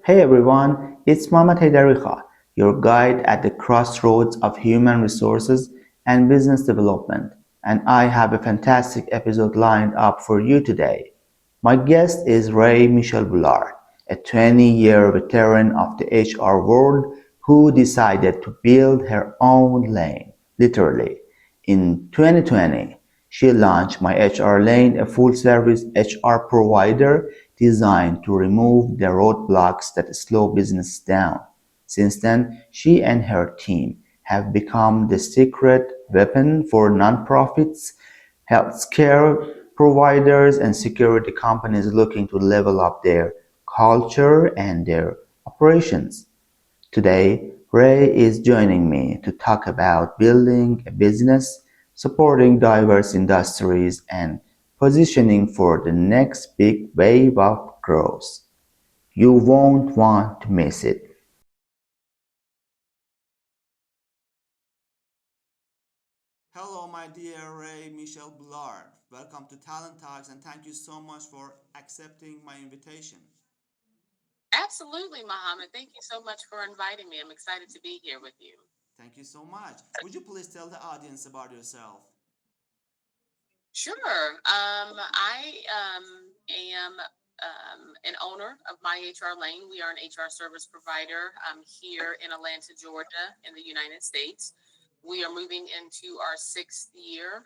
Hey everyone, it's Mohammad Heidarikhah, your guide at the crossroads of human resources and business development, and I have a fantastic episode lined up for you today. My guest is Rae Michelle Bullard, a 20-year veteran of the HR world who decided to build her own lane, literally. In 2020, she launched MyHRLane, a full-service HR provider designed to remove the roadblocks that slow business down. Since then, she and her team have become the secret weapon for nonprofits, healthcare providers, and security companies looking to level up their culture and their operations. Today, Rae is joining me to talk about building a business, supporting diverse industries, and positioning for the next big wave of growth. You won't want to miss it. Hello, my dear Rae Michelle Bullard. Welcome to Talent Talks and thank you so much for accepting my invitation. Absolutely, Mohammed. Thank you so much for inviting me. I'm excited to be here with you. Thank you so much. Would you please tell the audience about yourself? Sure. I am an owner of MyHRLane. We are an HR service provider here in Atlanta, Georgia, in the United States. We are moving into our sixth year.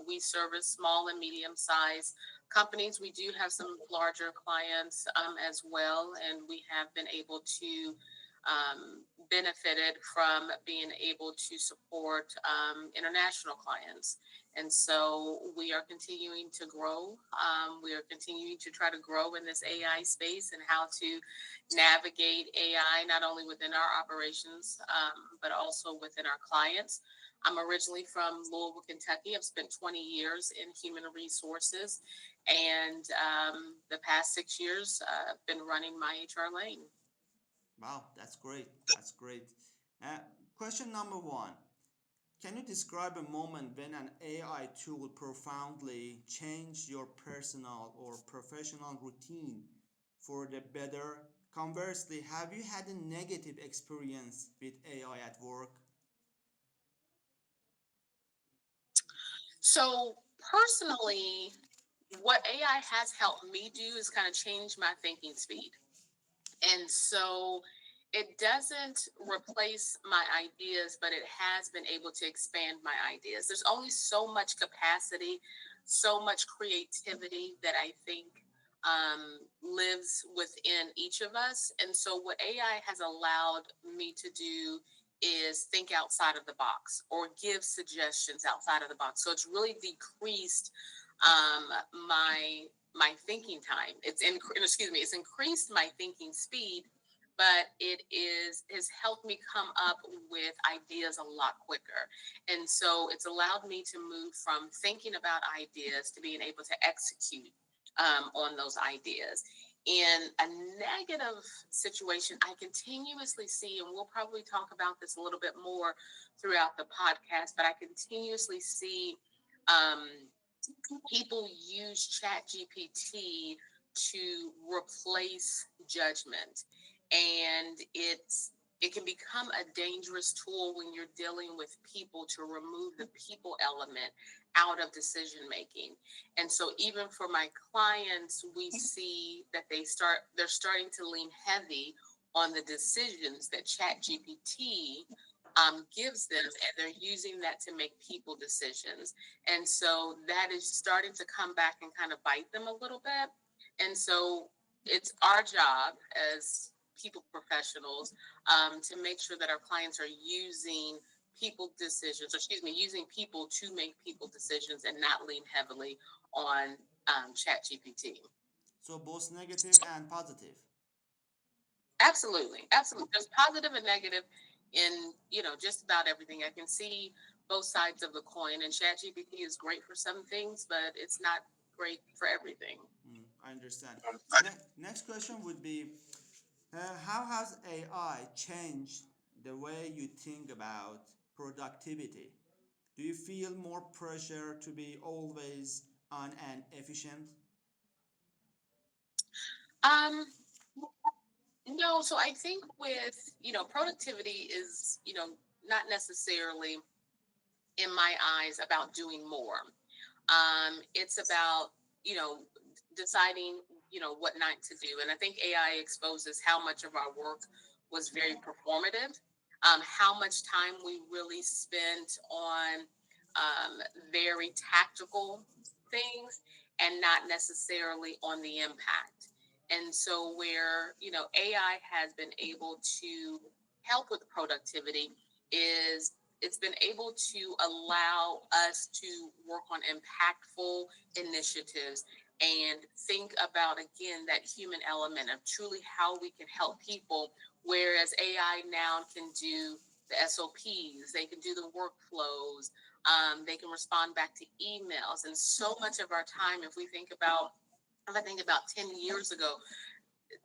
We service small and medium sized companies. We do have some larger clients as well, and we have been able to benefited from being able to support international clients. And so we are continuing to grow. We are continuing to try to grow in this AI space and how to navigate AI, not only within our operations, but also within our clients. I'm originally from Louisville, Kentucky. I've spent 20 years in human resources, and the past 6 years, I've been running my HR lane. Wow, that's great. That's great. Uh, Question number one. Can you describe a moment when an AI tool profoundly changed your personal or professional routine for the better? Conversely, have you had a negative experience with AI at work? So, personally, what AI has helped me do is kind of change my thinking speed. And so it doesn't replace my ideas, but it has been able to expand my ideas. There's only so much capacity, so much creativity that I think lives within each of us. And so, what AI has allowed me to do is think outside of the box or give suggestions outside of the box. So, it's really decreased um, my thinking time. It's increased my thinking speed, but it is has helped me come up with ideas a lot quicker. And so it's allowed me to move from thinking about ideas to being able to execute on those ideas. In a negative situation, I continuously see, and we'll probably talk about this a little bit more throughout the podcast, but I continuously see um, people use chat gpt to replace judgment, and it can become a dangerous tool when you're dealing with people, to remove the people element out of decision making. And so even for my clients, we see that they're starting to lean heavy on the decisions that chat gpt gives them, and they're using that to make people decisions. And so that is starting to come back and kind of bite them a little bit. And so it's our job as people professionals to make sure that our clients are using people decisions, or excuse me, using people to make people decisions and not lean heavily on chat GPT. So both negative and positive. Absolutely, absolutely. There's positive and negative in just about everything. I can see both sides of the coin, and ChatGPT is great for some things, but it's not great for everything. I understand. Next question would be, how has AI changed the way you think about productivity? Do you feel more pressure to be always on and efficient? Um, no, So I think with, productivity is, not necessarily in my eyes about doing more. It's about, you know, deciding, what not to do. And I think AI exposes how much of our work was very performative, how much time we really spent on very tactical things and not necessarily on the impact. And so, where, AI has been able to help with productivity is it's been able to allow us to work on impactful initiatives and think about again that human element of truly how we can help people, whereas AI now can do the SOPs, they can do the workflows, they can respond back to emails. And so much of our time, if I think about 10 years ago,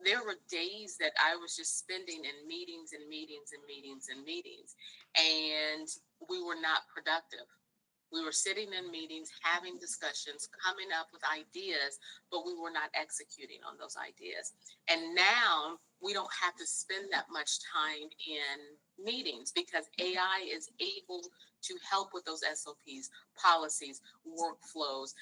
there were days that I was just spending in meetings and meetings and meetings and meetings, and we were not productive. We were sitting in meetings, having discussions, coming up with ideas, but we were not executing on those ideas. And now we don't have to spend that much time in meetings because AI is able to help with those SOPs, policies, workflows.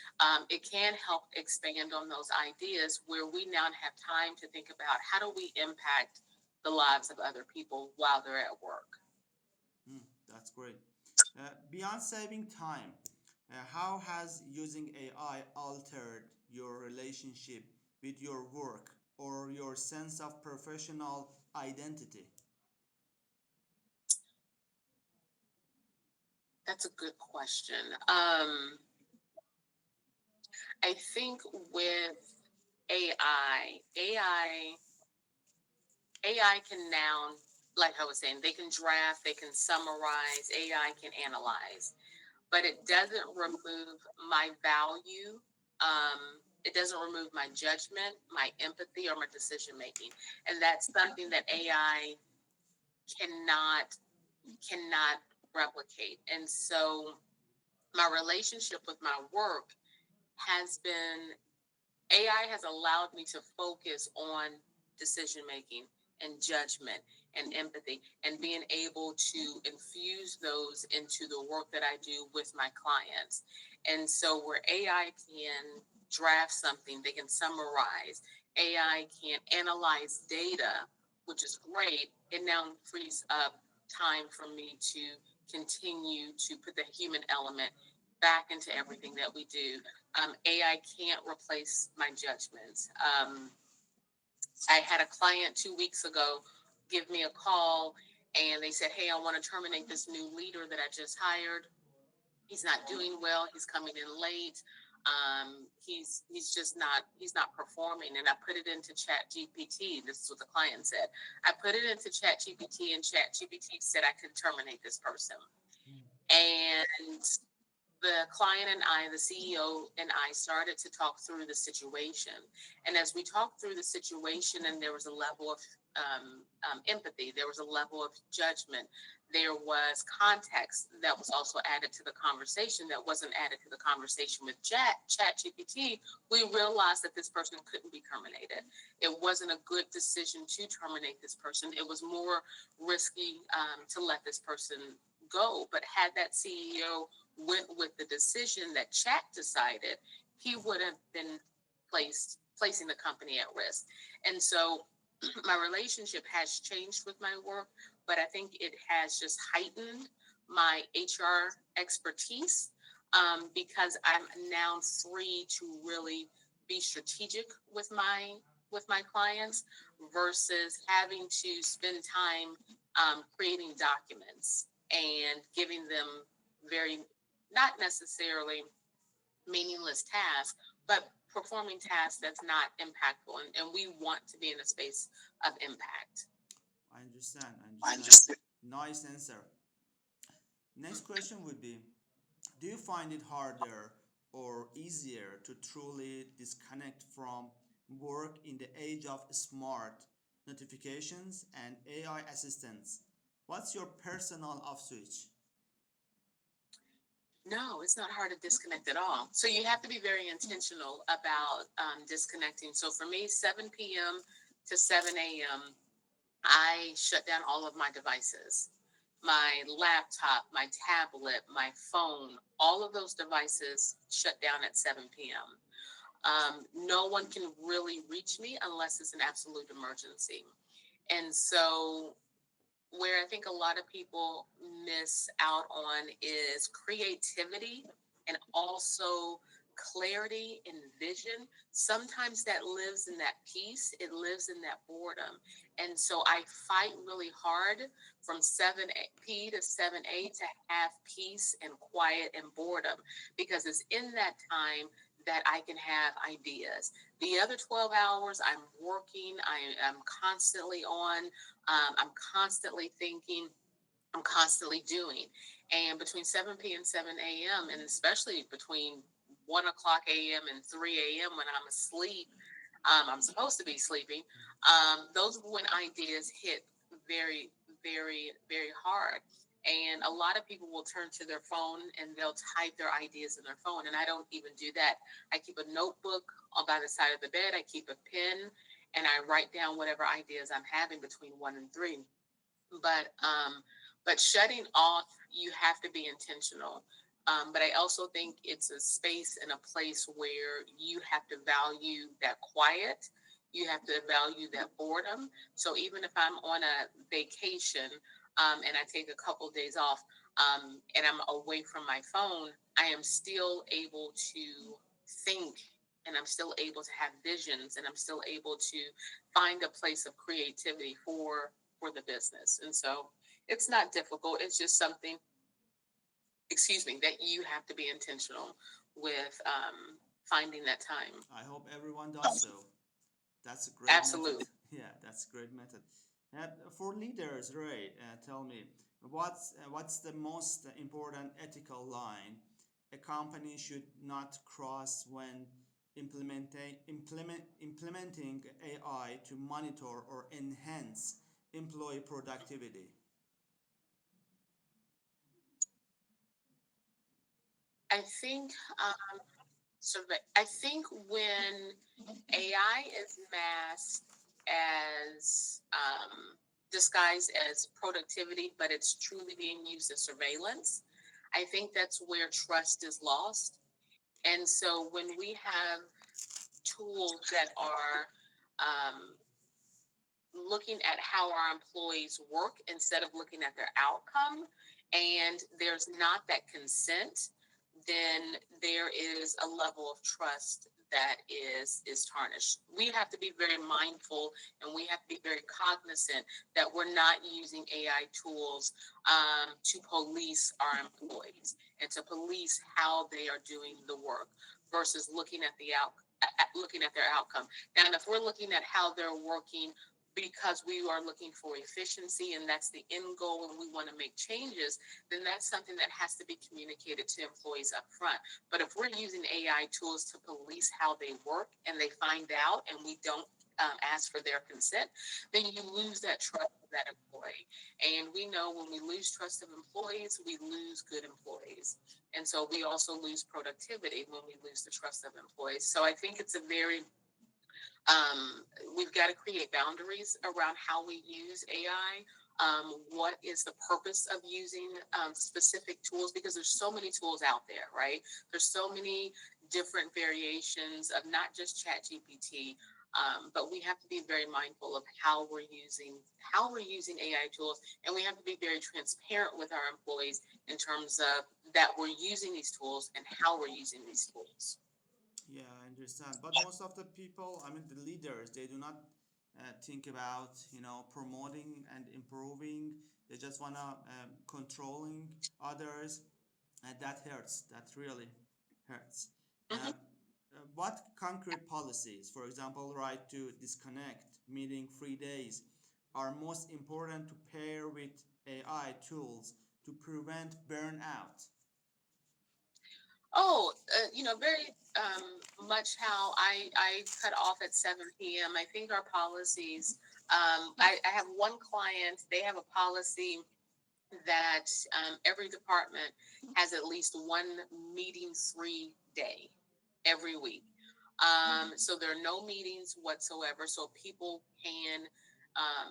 It can help expand on those ideas where we now have time to think about how do we impact the lives of other people while they're at work. That's great. Beyond saving time, how has using AI altered your relationship with your work or your sense of professional identity? That's a good question. I think with AI, AI can now, like I was saying, they can draft, they can summarize, AI can analyze, but it doesn't remove my value. It doesn't remove my judgment, my empathy, or my decision making, and that's something that AI cannot cannot replicate. And so, my relationship with my work has been AI has allowed me to focus on decision making and judgment and empathy and being able to infuse those into the work that I do with my clients. And so, where AI can draft something, they can summarize, AI can analyze data, which is great. It now frees up time for me to continue to put the human element back into everything that we do. AI can't replace my judgments. I had a client 2 weeks ago give me a call and they said, "Hey, I want to terminate this new leader that I just hired. He's not doing well. He's coming in late. He's not performing." And I put it into Chat GPT. This is what the client said. I put it into Chat GPT, and Chat GPT said I could terminate this person. And the client and I, the CEO and I, started to talk through the situation. And as we talked through the situation, and there was a level of empathy, there was a level of judgment, there was context that was also added to the conversation that wasn't added to the conversation with Chat GPT. We realized that this person couldn't be terminated. It wasn't a good decision to terminate this person. It was more risky to let this person go. But had that CEO went with the decision that Chat decided, he would have been placing the company at risk. And so my relationship has changed with my work, but I think it has just heightened my HR expertise because I'm now free to really be strategic with my clients versus having to spend time creating documents and giving them very not necessarily meaningless tasks, but performing tasks that's not impactful. And we want to be in a space of impact. I understand. I understand. Nice answer. Next question would be, do you find it harder or easier to truly disconnect from work in the age of smart notifications and AI assistants? What's your personal off switch? No, it's not hard to disconnect at all. So you have to be very intentional about disconnecting. So for me, 7 p.m. to 7 a.m. I shut down all of my devices, my laptop, my tablet, my phone, all of those devices shut down at 7 p.m. No one can really reach me unless it's an absolute emergency. And so where I think a lot of people miss out on is creativity and also clarity and vision. Sometimes that lives in that peace, it lives in that boredom. And so I fight really hard from 7 p to 7 a to have peace and quiet and boredom because it's in that time that I can have ideas. The other 12 hours, I'm working, I am constantly on, I'm constantly thinking, I'm constantly doing. And between 7 p and 7 a.m., and especially between 1 o'clock a.m. and 3 a.m. when I'm asleep, I'm supposed to be sleeping, those are when ideas hit very, very, very hard. And a lot of people will turn to their phone and they'll type their ideas in their phone. And I don't even do that. I keep a notebook by the side of the bed, I keep a pen, and I write down whatever ideas I'm having between 1 and 3. But shutting off, you have to be intentional. But I also think it's a space and a place where you have to value that quiet. You have to value that boredom. So even if I'm on a vacation, and I take a couple of days off, and I'm away from my phone, I am still able to think, and I'm still able to have visions, and I'm still able to find a place of creativity for the business. And so it's not difficult. It's just something, excuse me, that you have to be intentional with, finding that time. I hope everyone does so. That's a great method. Absolutely. Yeah, that's a great method. For leaders, Ray, tell me what's the most important ethical line a company should not cross when implementing AI to monitor or enhance employee productivity. I think, I think when AI is masked as, disguised as productivity, but it's truly being used as surveillance, I think that's where trust is lost. And so when we have tools that are, um, looking at how our employees work instead of looking at their outcome, and there's not that consent, then there is a level of trust that is tarnished. We have to be very mindful and we have to be very cognizant that we're not using AI tools, to police our employees and to police how they are doing the work versus looking at their outcome. Now, if we're looking at how they're working because we are looking for efficiency and that's the end goal and we want to make changes, then that's something that has to be communicated to employees up front. But if we're using AI tools to police how they work and they find out and we don't, ask for their consent, then you lose that trust of that employee. And we know when we lose trust of employees, we lose good employees. And so we also lose productivity when we lose the trust of employees. So I think it's a very, um, we've got to create boundaries around how we use AI. What is the purpose of using, specific tools? Because there's so many tools out there, right? There's so many different variations of not just Chat GPT, but we have to be very mindful of how we're using AI tools, and we have to be very transparent with our employees in terms of that we're using these tools and how we're using these tools. Yeah, I understand. But most of the people, I mean, the leaders, they do not think about, promoting and improving. They just wanna controlling others, and that hurts. That really hurts. Mhm. What concrete policies, for example, right to disconnect, meeting free days, are most important to pair with AI tools to prevent burnout? Oh, very, much how I cut off at 7 p.m. I think our policies, I have one client, they have a policy that, every department has at least one meeting free day every week. So there are no meetings whatsoever. So people can,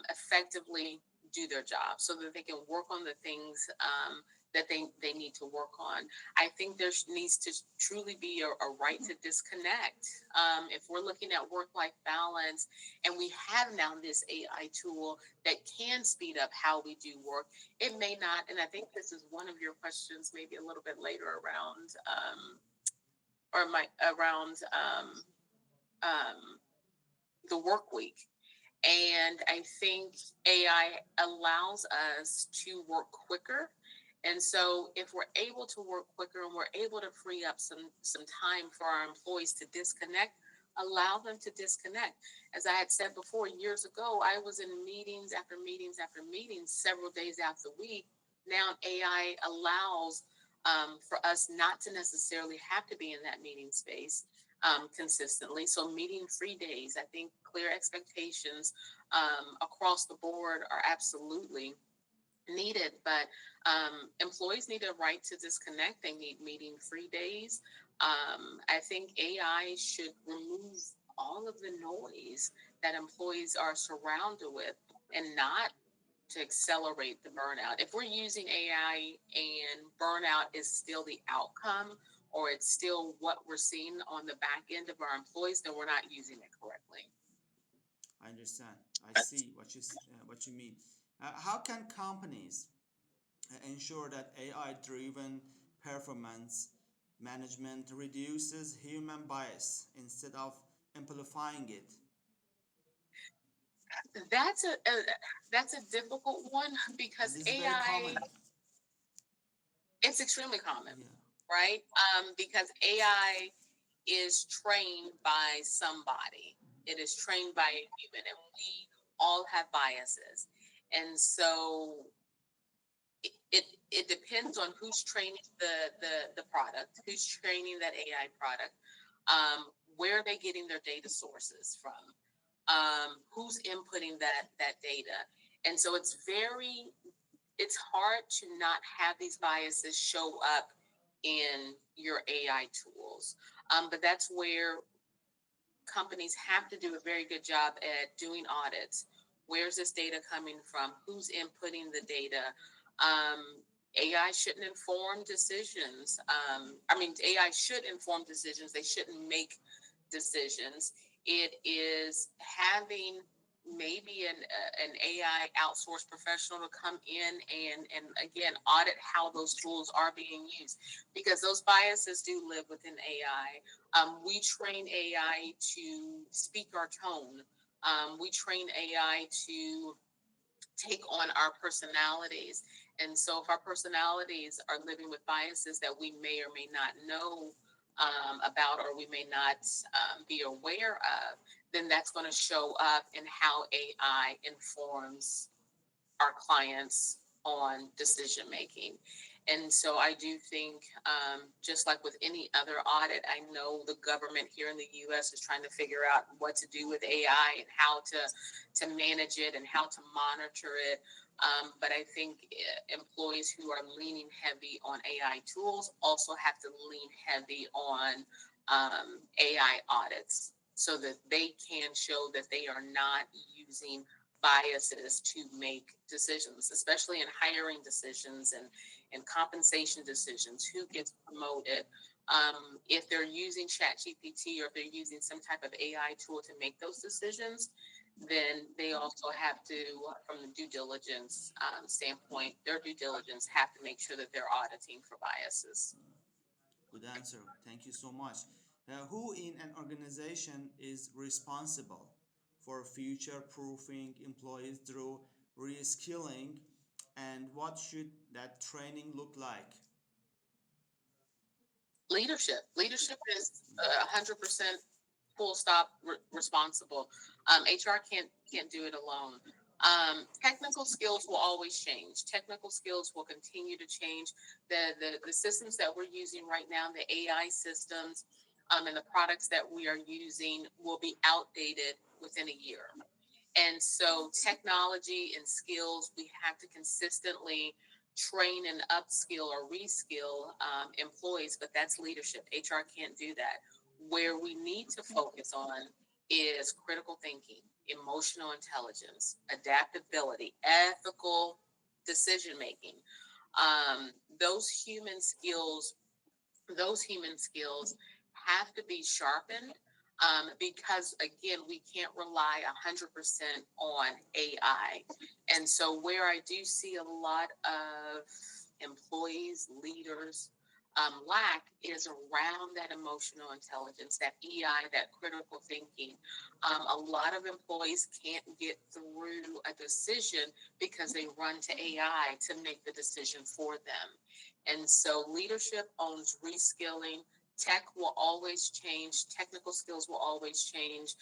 effectively do their job, so that they can work on the things that they need to work on. I think there needs to truly be a right to disconnect. If we're looking at work life balance, and we have now this AI tool that can speed up how we do work, it may not. And I think this is one of your questions, maybe a little bit later around, or my around um, the work week. And I think AI allows us to work quicker. And so if we're able to work quicker and we're able to free up some time for our employees to disconnect, allow them to disconnect. As I had said before, years ago, I was in meetings after meetings after meetings several days out the week. Now AI allows for us not to necessarily have to be in that meeting space consistently. So meeting free days, I think clear expectations across the board are absolutely needed. But employees need a right to disconnect. They need meeting free days. I think AI should remove all of the noise that employees are surrounded with, and not to accelerate the burnout. If we're using AI and burnout is still the outcome, or it's still what we're seeing on the back end of our employees, then we're not using it correctly. I understand. I see what you mean. How can companies ensure that AI-driven performance management reduces human bias instead of amplifying it? That's a difficult one, And because this is very AI, common. it's extremely common, Yeah, right? Because AI is trained by somebody. It is trained by a human, and we all have biases. And so it depends on who's training the product, who's training that AI product, where are they getting their data sources from, who's inputting that data. And so it's hard to not have these biases show up in your AI tools. But that's where companies have to do a very good job at doing audits. Where's this data coming from? Who's inputting the data? Um, AI shouldn't inform decisions. AI should inform decisions. They shouldn't make decisions. It is having maybe an AI outsourced professional to come in and again audit how those tools are being used, because those biases do live within AI. We train AI to speak our tone. We train AI to take on our personalities. And so, if our personalities are living with biases that we may or may not know about, or we may not be aware of, then that's going to show up in how AI informs our clients on decision making. And so I do think, just like with any other audit, I know the government here in the U.S. is trying to figure out what to do with AI and how to manage it and how to monitor it. But I think employees who are leaning heavy on AI tools also have to lean heavy on AI audits, so that they can show that they are not using biases to make decisions, especially in hiring decisions and compensation decisions, who gets promoted. If they're using ChatGPT, or if they're using some type of AI tool to make those decisions, then they also have to, from the due diligence standpoint, their due diligence have to make sure that they're auditing for biases. good answer. Thank you so much. Who in an organization is responsible for future proofing employees through reskilling, and what should that training look like? Leadership is 100% full stop responsible. HR can't do it alone. Technical skills will always change. Technical skills will continue to change. The systems that we're using right now, the AI systems, and the products that we are using will be outdated within a year. And so technology and skills, we have to consistently train and upskill or reskill employees, but that's leadership. HR can't do that. Where we need to focus on is critical thinking. emotional intelligence, adaptability, ethical decision making. Um, those human skills those human skills have to be sharpened, because again we can't rely 100% on AI. And so where I do see a lot of employees, leaders, lack is around that emotional intelligence, that EI, that critical thinking. A lot of employees can't get through a decision because they run to AI to make the decision for them. And so leadership owns reskilling. Tech will always change. Technical skills will always change.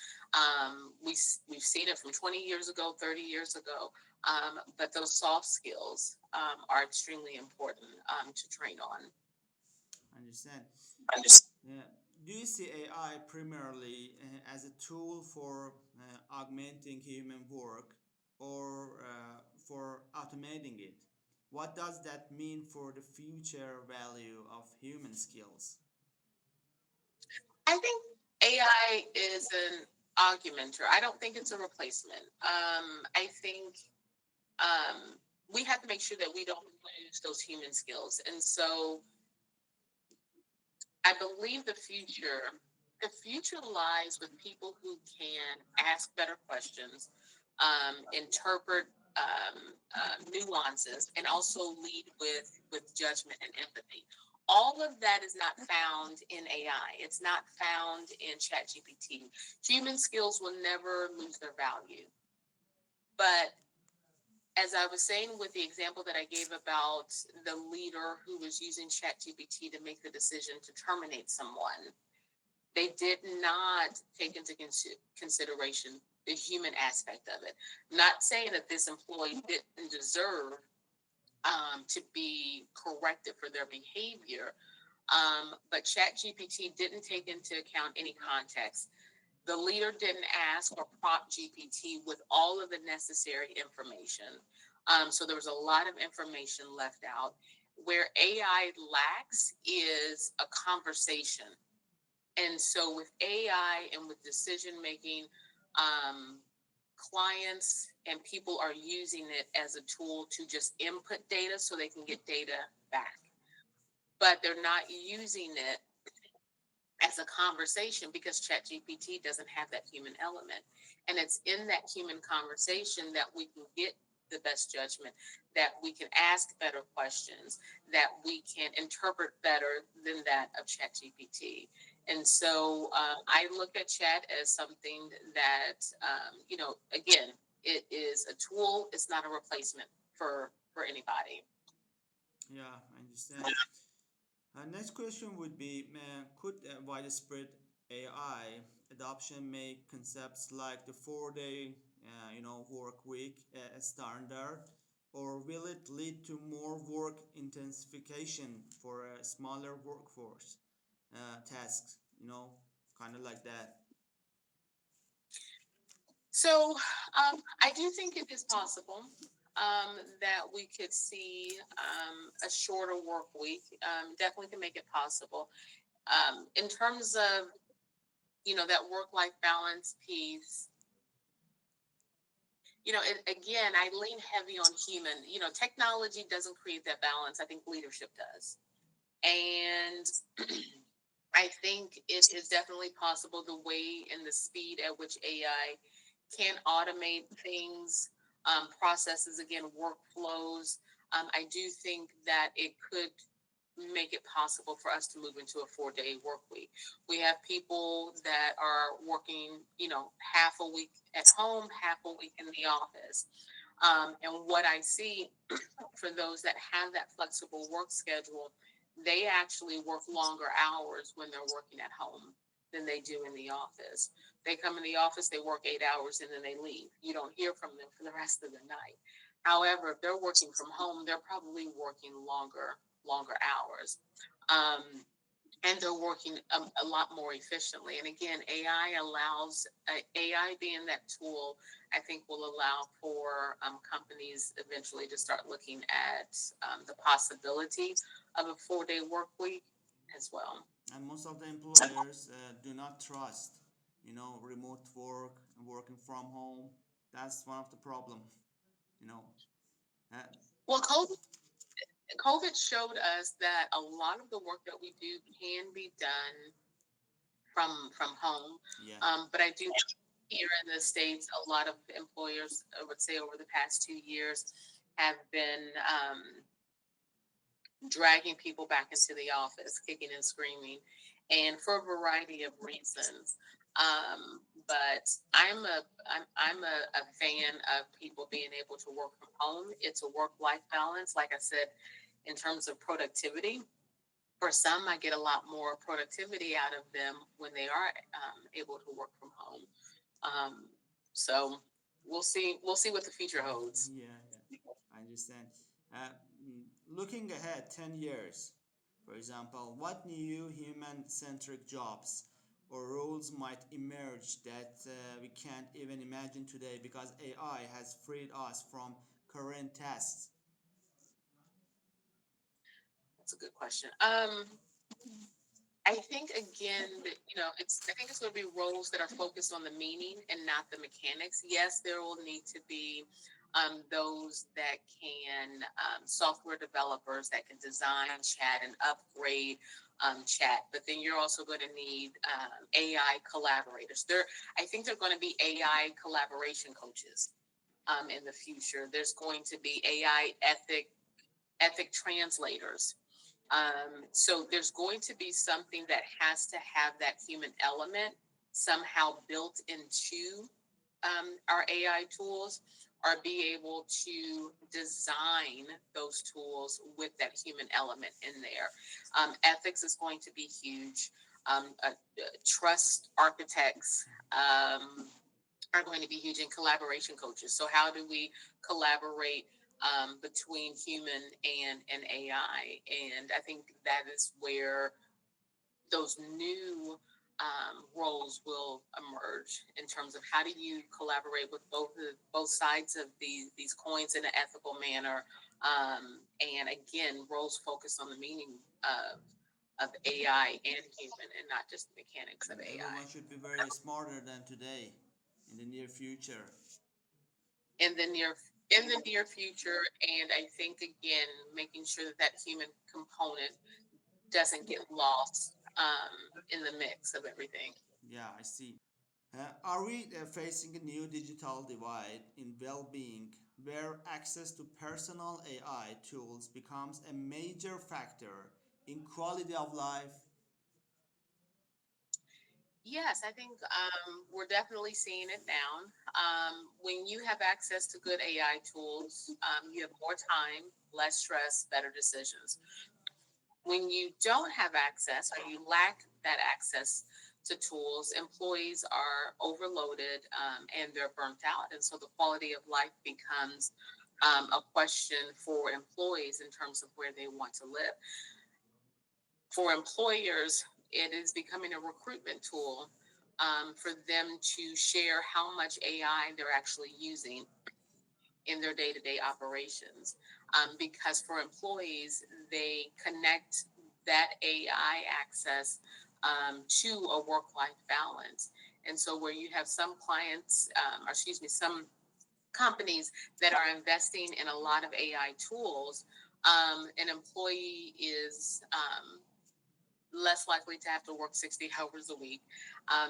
We've seen it from 20 years ago, 30 years ago. But those soft skills are extremely important to train on. Understand? Understand. Yeah. Do you see AI primarily as a tool for augmenting human work or for automating it? What does that mean for the future value of human skills? I think AI is an augmenter. I don't think it's a replacement. I think we have to make sure that we don't lose those human skills. And so I believe the future lies with people who can ask better questions, interpret nuances, and also lead with judgment and empathy. All of that is not found in AI. It's not found in ChatGPT. Human skills will never lose their value. But as I was saying with the example that I gave about the leader who was using ChatGPT to make the decision to terminate someone, they did not take into consideration the human aspect of it. Not saying that this employee didn't deserve to be corrected for their behavior, but ChatGPT didn't take into account any context. The leader didn't ask or prompt GPT with all of the necessary information. So there was a lot of information left out. Where AI lacks is a conversation. And so with AI and with decision making, um, clients and people are using it as a tool to just input data so they can get data back. But they're not using it as a conversation because ChatGPT doesn't have that human element. And it's in that human conversation that we can get the best judgment, that we can ask better questions, that we can interpret better than that of ChatGPT. And so I look at Chat as something that, again, it is a tool. It's not a replacement for anybody. Yeah, I understand. Next question would be, could widespread AI adoption make concepts like the 4-day, work week a standard, or will it lead to more work intensification for a smaller workforce tasks? Kind of like that. So I do think it is possible that we could see a shorter work week. Definitely can make it possible. In terms of that work life balance piece, again, I lean heavy on human. Technology doesn't create that balance. I think leadership does, and I think it is definitely possible the way and the speed at which AI can automate things, processes, again, workflows. I do think that it could make it possible for us to move into a 4-day work week. We have people that are working, half a week at home, half a week in the office. And what I see for those that have that flexible work schedule, they actually work longer hours when they're working at home than they do in the office. They come in the office, they work 8 hours, and then they leave. You don't hear from them for the rest of the night. However, if they're working from home, they're probably working longer hours. Um, and they're working a lot more efficiently. And again, AI being that tool, I think will allow for companies eventually to start looking at the possibility of a 4-day work week as well. And most of the employers do not trust, remote work working from home. That's one of the problem, you know. Uh, Well, COVID showed us that a lot of the work that we do can be done from home. yeah, But I do here in the states, a lot of employers, I would say, over the past 2 years, have been dragging people back into the office, kicking and screaming, and for a variety of reasons. But I'm a fan of people being able to work from home. It's a work life balance. Like I said, in terms of productivity, for some, I get a lot more productivity out of them when they are able to work from home. Um, so we'll see what the future holds. yeah, yeah. I understand. Uh, Looking ahead 10 years, for example, what new human-centric jobs or roles might emerge that we can't even imagine today because AI has freed us from current tasks? That's a good question. I think again that I think it's going to be roles that are focused on the meaning and not the mechanics. Yes, there will need to be those that can software developers that can design chat and upgrade chat, but then you're also going to need AI collaborators. I think they're going to be AI collaboration coaches in the future. There's going to be AI ethic translators, so there's going to be something that has to have that human element somehow built into our AI tools, or be able to design those tools with that human element in there. Ethics is going to be huge. Trust architects are going to be huge, in collaboration coaches. So how do we collaborate between human and AI? And I think that is where those new roles will emerge, in terms of how do you collaborate with both sides of these coins in an ethical manner. And again, roles focused on the meaning of AI and human, and not just the mechanics of And AI. everyone should be very smarter than today in the near future. in the near in the near future. And I think again, making sure that that human component doesn't get lost in the mix of everything. Yeah, I see. Are we facing a new digital divide in well being where access to personal AI tools becomes a major factor in quality of life? Yes, I think we're definitely seeing it now. When you have access to good AI tools, you have more time, less stress, better decisions. When you don't have access, or you lack that access to tools, employees are overloaded, and they're burnt out. And so the quality of life becomes a question for employees in terms of where they want to live. For employers, it is becoming a recruitment tool for them to share how much AI they're actually using in their day to day operations. Because for employees, they connect that AI access to a work life balance. And so, where you have some clients, or excuse me, some companies that are investing in a lot of AI tools, an employee is less likely to have to work 60 hours a week.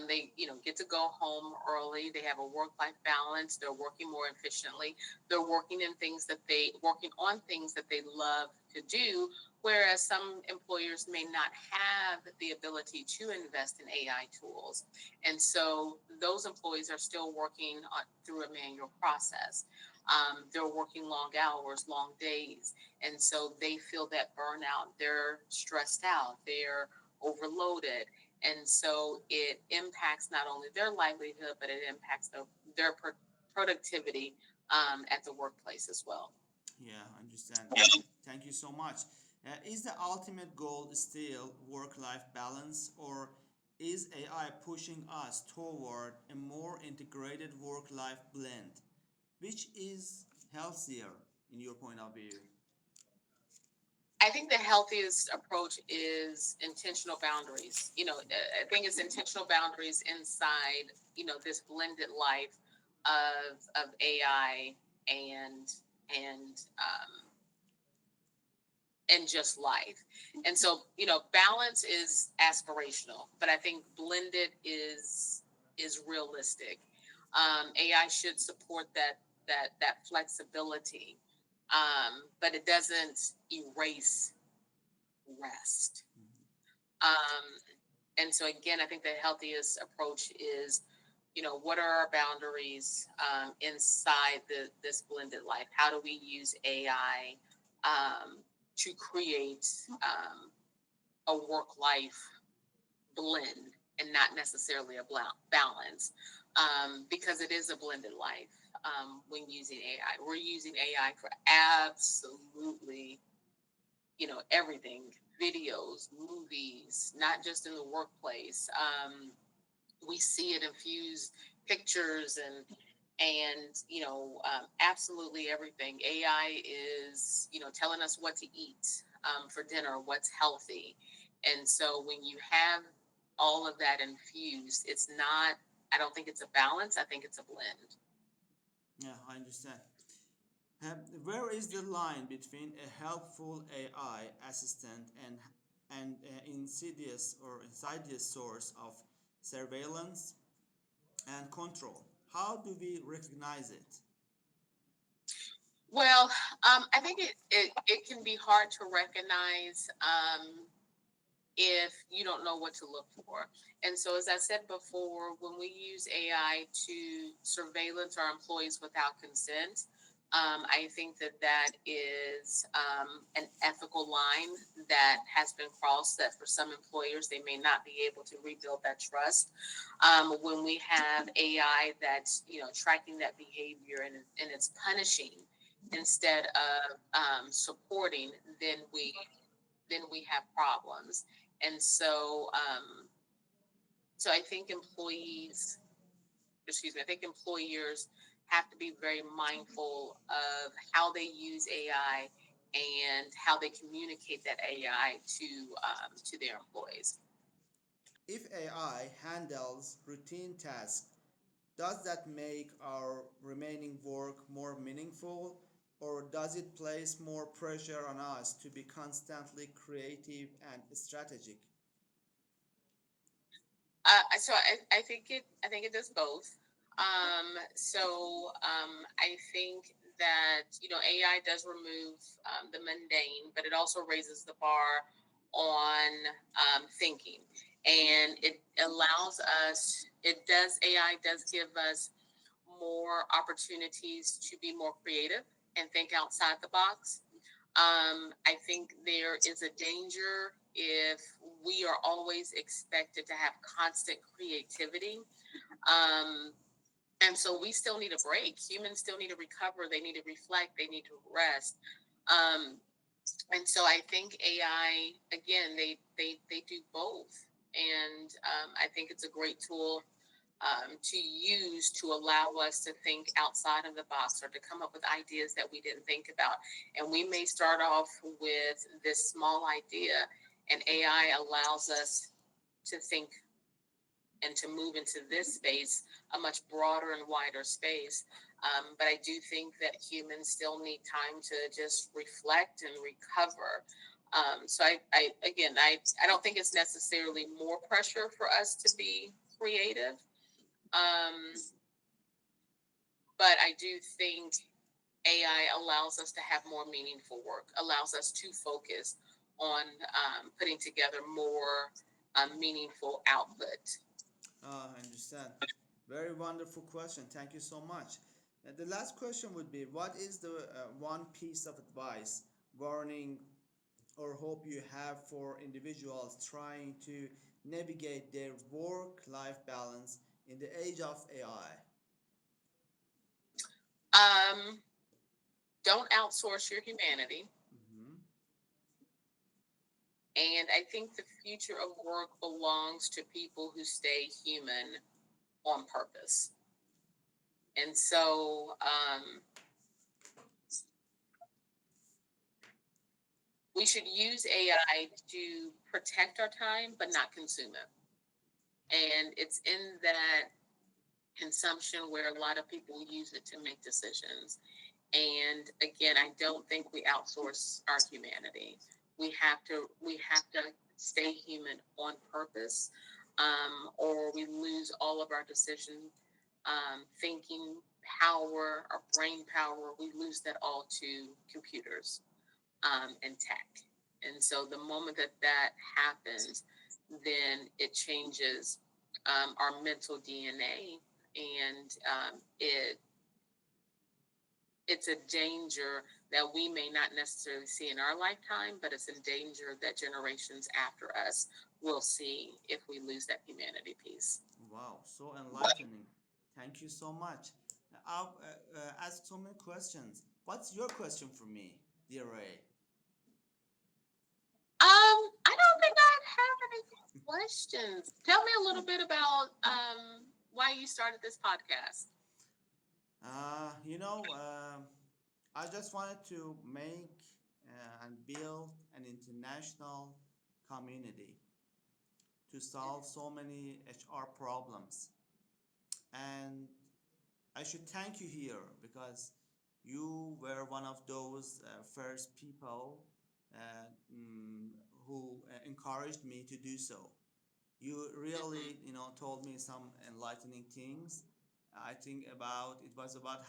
They, get to go home early. They have a work-life balance. They're working more efficiently. They're working on things that they love to do. Whereas some employers may not have the ability to invest in AI tools. And so those employees are still working through a manual process. They're working long hours, long days. And so they feel that burnout. They're stressed out. They're overloaded. And so it impacts not only their livelihood, but it impacts their productivity at the workplace as well. Yeah, I understand. Thank you so much. Is the ultimate goal still work life balance, or is AI pushing us toward a more integrated work life blend? Which is healthier in your point of view? I think the healthiest approach is intentional boundaries. I think it's intentional boundaries inside, this blended life of AI and and and just life. And so, balance is aspirational, but I think blended is realistic. AI should support that flexibility, but it doesn't erase rest. Um, and so again, I think the healthiest approach is, what are our boundaries inside this blended life? How do we use AI to create a work life blend and not necessarily a balance? Because it is a blended life when using AI. We're using AI for absolutely, everything, videos, movies, not just in the workplace. We see it infuse pictures and absolutely everything. AI is telling us what to eat for dinner, what's healthy. And so when you have all of that infused, it's not, I don't think it's a balance, I think it's a blend. Yeah, I understand. Where is the line between a helpful AI assistant and insidious source of surveillance and control? How do we recognize it? Well, I think it can be hard to recognize if you don't know what to look for. And so, as I said before, when we use AI to surveillance our employees without consent, I think that is an ethical line that has been crossed. That for some employers, they may not be able to rebuild that trust. When we have AI that's tracking that behavior and it's punishing instead of supporting, then we have problems. And so I think employers have to be very mindful of how they use AI and how they communicate that AI to their employees. If AI handles routine tasks, does that make our remaining work more meaningful, or does it place more pressure on us to be constantly creative and strategic? I think it does both. I think that AI does remove the mundane, but it also raises the bar on thinking, and it allows us. AI does give us more opportunities to be more creative and think outside the box. I think there is a danger if we are always expected to have constant creativity. Um, and so we still need a break. Humans still need to recover. They need to reflect. They need to rest. Um, and so I think AI, again, they do both. And I think it's a great tool to use to allow us to think outside of the box or to come up with ideas that we didn't think about. And we may start off with this small idea, and AI allows us to think and to move into this space, a much broader and wider space. But I do think that humans still need time to just reflect and recover. So I don't think it's necessarily more pressure for us to be creative. Um, but I do think AI allows us to have more meaningful work, allows us to focus on putting together more meaningful output. I understand. Very wonderful question. Thank you so much. The last question would be, what is the one piece of advice, warning, or hope you have for individuals trying to navigate their work life balance in the age of AI? Um, don't outsource your humanity. Mhm. And I think the future of work belongs to people who stay human on purpose. And so we should use AI to protect our time, but not consume it. And it's in that consumption where a lot of people use it to make decisions. And again, I don't think we outsource our humanity. We have to stay human on purpose, or we lose all of our decision thinking power, our brain power. We lose that all to computers and tech. And so the moment that that happens, then it changes our mental DNA, and it's a danger that we may not necessarily see in our lifetime, but it's a danger that generations after us will see if we lose that humanity piece. Wow, so enlightening. Thank you so much. I'll ask so many questions. What's your question for me, dear Ray? I don't think I have any questions. Tell me a little bit about why you started this podcast. You know, I just wanted to make and build an international community to solve so many HR problems. And I should thank you here because you were one of those first people uh, mm, who encouraged me to do so. You Mm-hmm. really, told me some enlightening things. I think about it was about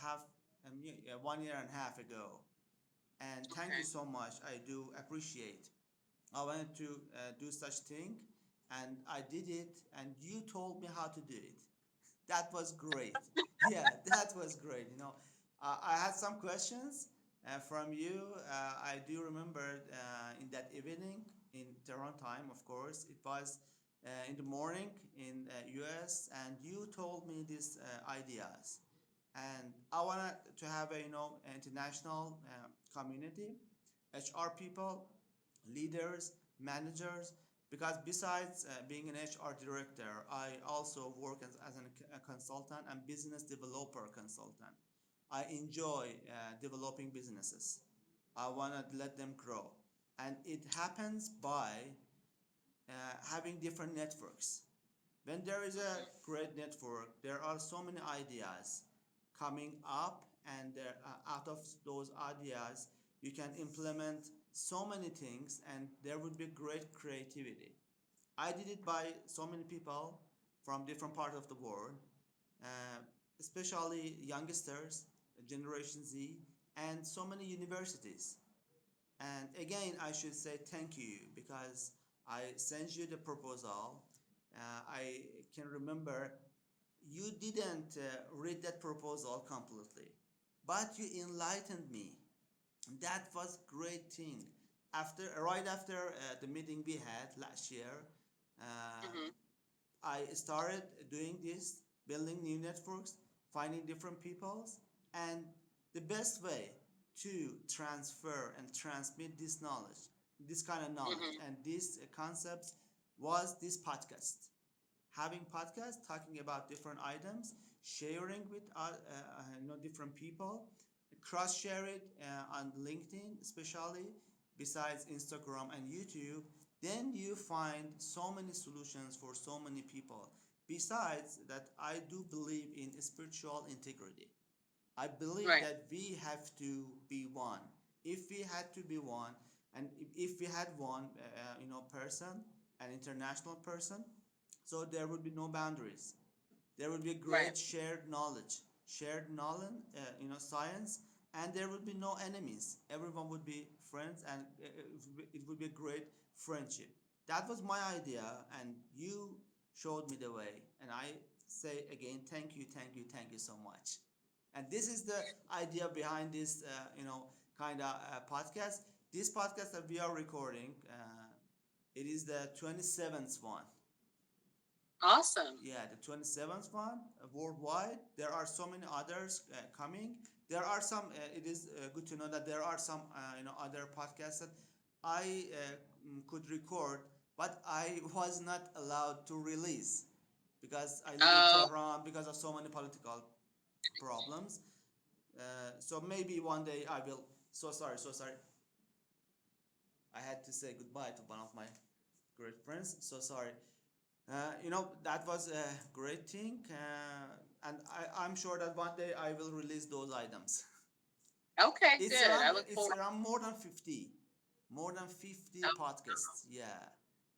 1 year and a half ago. And thank you Okay. so much. I do appreciate. I wanted to do such thing, and I did it, and you told me how to do it. That was great. Yeah, that was great. I had some questions from you. I do remember in that evening in Tehran time, of course. It was in the morning in US, and you told me these ideas. And I wanted to have a international community, HR people, leaders, managers, because besides being an HR director, I also work as a consultant and business developer consultant. I enjoy developing businesses. I want to let them grow. And it happens by having different networks. When there is a Mm-hmm. great network, there are so many ideas coming up, and out of those ideas, you can implement so many things, and there would be great creativity. I did it by so many people from different parts of the world, uh, especially youngsters, Generation Z, and so many universities. And again, I should say thank you because I sent you the proposal. I can remember you didn't read that proposal completely, but you enlightened me. That was great thing. Right after the meeting we had last year, uh, Mm-hmm. I started doing this, building new networks, finding different peoples, and the best way to transfer and transmit this knowledge, this kind of knowledge, Mm-hmm. and these concepts was this podcast. Having podcasts, talking about different items, sharing with different people, cross share it on LinkedIn, especially besides Instagram and YouTube. Then you find so many solutions for so many people. Besides that, I do believe in spiritual integrity. I believe Right. that we have to be one. If we had to be one, and if we had one, person, an international person, so there would be no boundaries. There would be Right. great shared knowledge, science, and there would be no enemies. Everyone would be friends, and it would be a great friendship. That was my idea, and you showed me the way. And I say again, thank you, thank you, thank you so much. And this is the idea behind this, kind of podcast. This podcast that we are recording, it is the 27th one. Awesome. Yeah, the 27th one worldwide. There are so many others coming. There are some. It is good to know that there are some, other podcasts that I could record, but I was not allowed to release because I live in Oh, Tehran because of so many political problems. So maybe one day I will. So sorry, so sorry. I had to say goodbye to one of my great friends. So sorry. That was a great thing, and I'm sure that one day I will release those items. Okay, It's good. around I look it's forward. around more than 50 Oh, podcasts. Yeah,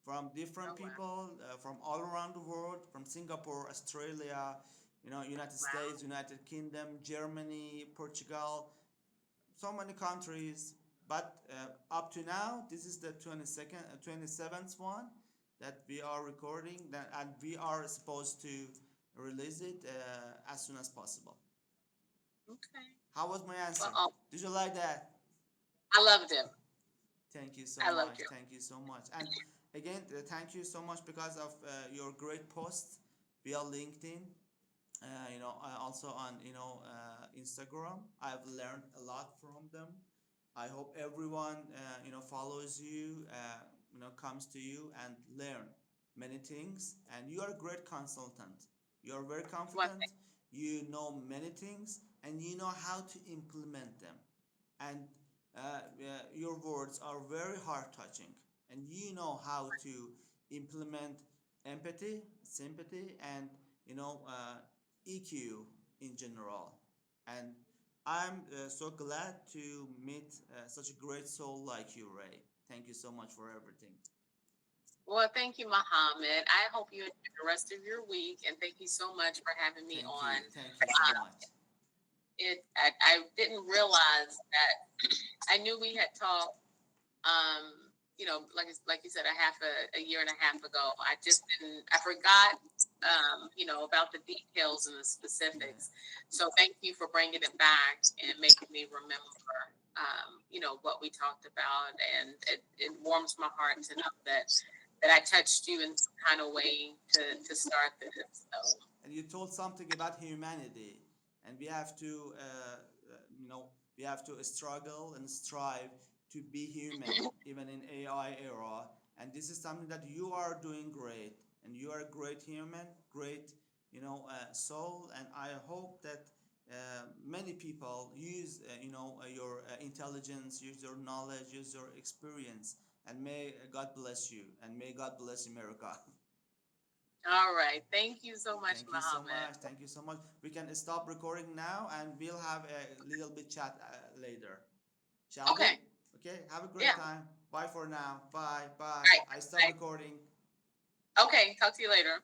from different oh wow, people from all around the world, from Singapore, Australia, United wow. States, United Kingdom, Germany, Portugal, so many countries. But up to now, this is the 27th one that we are recording, and we are supposed to release it as soon as possible. Okay. How was my Well, answer? Did you like that? I loved him. Thank you so I loved much. you. Thank you so much. And again, thank you so much because of your great posts via LinkedIn. Also on Instagram. I've learned a lot from them. I hope everyone follows you, comes to you and learn many things. And you are a great consultant. You are very Well, confident. You know many things and you know how to implement them. And your words are very heart touching. And you know how to implement empathy, sympathy, and EQ in general. And I'm so glad to meet such a great soul like you, Ray. Thank you so much for everything. well, thank you, Mohammed. I hope you enjoy the rest of your week, and thank you so much for having me Thank on. you. Thank you so much. I didn't realize that I knew we had talked. Like you said, a year and a half ago. I just didn't. I forgot. About the details and the Yeah. specifics. So thank you for bringing it back and making me remember. What we talked about, and it warms my heart to know that I touched you in some kind of way to start this. So And you told something about humanity, and we have to we have to struggle and strive to be human even in AI era. And this is something that you are doing great, and you are a great human, great soul. And I hope that many people use your intelligence, use your knowledge, use your experience. And may God bless you, and may God bless America. all right, thank you so much, Thank you so Mohammed. much. Thank you so much. We can stop recording now and we'll have a little bit chat later. Shall we? Okay, Okay. Have a great yeah, time. Bye for now. Bye. all Bye. right, I stop recording. okay. Talk to you later.